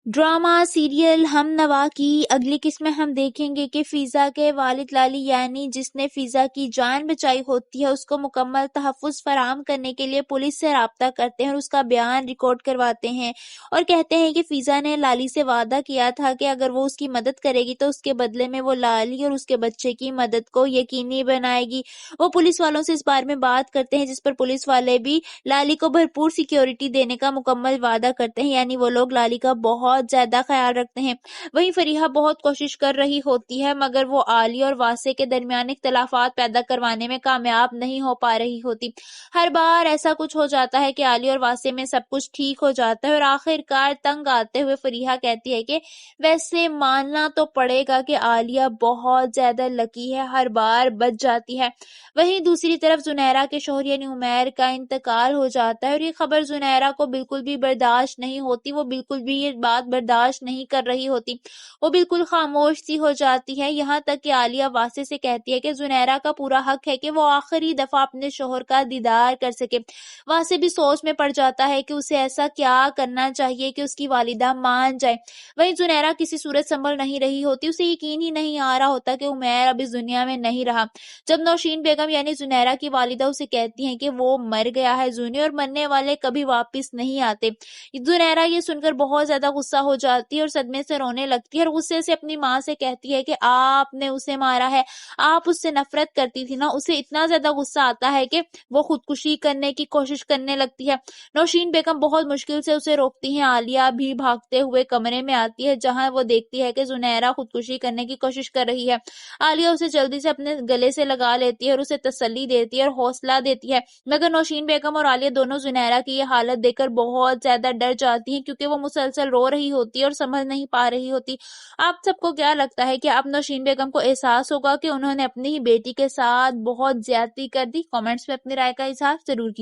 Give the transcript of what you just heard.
Drama serial ہم نوا کی اگلی قسط میں ہم دیکھیں گے کہ فضا کے والد لالی یعنی جس نے فضا کی جان بچائی ہوتی ہے اس کو مکمل تحفظ فراہم کرنے کے لیے پولیس سے رابطہ کرتے ہیں اور اس کا بیان ریکارڈ کرواتے ہیں اور کہتے ہیں کہ فضا نے لالی سے وعدہ کیا تھا کہ اگر وہ اس کی مدد کرے گی تو اس کے بدلے میں وہ لالی اور اس کے بچے کی مدد کو یقینی بنائے گی۔ وہ پولیس والوں سے اس بارے میں بات کرتے ہیں جس پر پولیس والے بھی لالی کو بھرپور سیکیورٹی دینے کا مکمل وعدہ کرتے ہیں، یعنی وہ لوگ لالی کا بہت زیادہ خیال رکھتے ہیں۔ وہیں فریحہ بہت کوشش کر رہی ہوتی ہے مگر وہ عالی اور واسع کے درمیان اختلافات پیدا کروانے میں کامیاب نہیں ہو پا رہی ہوتی۔ ہر بار ایسا کچھ ہو جاتا ہے کہ عالی اور واسع میں سب کچھ ٹھیک ہو جاتا ہے اور آخر کار تنگ آتے ہوئے فریحہ کہتی ہے کہ ویسے ماننا تو پڑے گا کہ عالیہ بہت زیادہ لکی ہے، ہر بار بچ جاتی ہے۔ وہیں دوسری طرف زنیرہ کے شوہر یعنی عمیر کا انتقال ہو جاتا ہے اور یہ خبر زنیرہ کو بالکل بھی برداشت نہیں ہوتی، وہ بالکل بھی یہ بات برداشت نہیں کر رہی ہوتی، وہ بالکل خاموش سی ہو جاتی ہے، یہاں تک کہ عالیہ واسع سے کہتی ہے کہ زنیرہ کا پورا حق ہے کہ وہ آخری دفعہ اپنے شوہر کا دیدار کر سکے۔ واسع بھی سوچ میں پڑ جاتا ہے کہ اسے ایسا کیا کرنا چاہیے کہ اس کی والدہ مان جائے۔ وہیں زنیرہ کسی صورت سنبھل نہیں رہی ہوتی، اسے یقین ہی نہیں آ رہا ہوتا کہ عمیر اب اس دنیا میں نہیں رہا۔ جب نوشین بیگم یعنی زنیرہ کی والدہ اسے کہتی ہیں کہ وہ مر گیا ہے زنی اور مرنے والے کبھی واپس نہیں آتے، زنیرہ یہ سن کر بہت زیادہ غصہ ہو جاتی ہے اور صدمے سے رونے لگتی ہے اور غصے سے اپنی ماں سے کہتی ہے کہ آپ نے اسے مارا ہے، آپ اس سے نفرت کرتی تھی نا۔ اسے اتنا زیادہ غصہ آتا ہے کہ وہ خودکشی کرنے کی کوشش کرنے لگتی ہے۔ نوشین بیگم بہت مشکل سے اسے روکتی ہیں، عالیہ بھی بھاگتے ہوئے کمرے میں آتی ہے جہاں وہ دیکھتی ہے کہ زنیرہ خودکشی کرنے کی کوشش کر رہی ہے۔ عالیہ اسے جلدی سے اپنے گلے سے لگا لیتی ہے اور اسے تسلی دیتی ہے اور حوصلہ دیتی ہے، مگر نوشین بیگم اور عالیہ دونوں زنیرہ کی یہ حالت دیکھ کر بہت زیادہ ڈر جاتی ہیں کیونکہ وہ مسلسل رو رہی ہوتی ہے اور سمجھ نہیں پا رہی ہوتی۔ آپ سب کو کیا لگتا ہے کہ اب نوشین بیگم کو احساس ہوگا کہ انہوں نے اپنی ہی بیٹی کے ساتھ بہت زیادتی کر دی؟ کامنٹس میں اپنی رائے کا اظہار ضرور کیجیے۔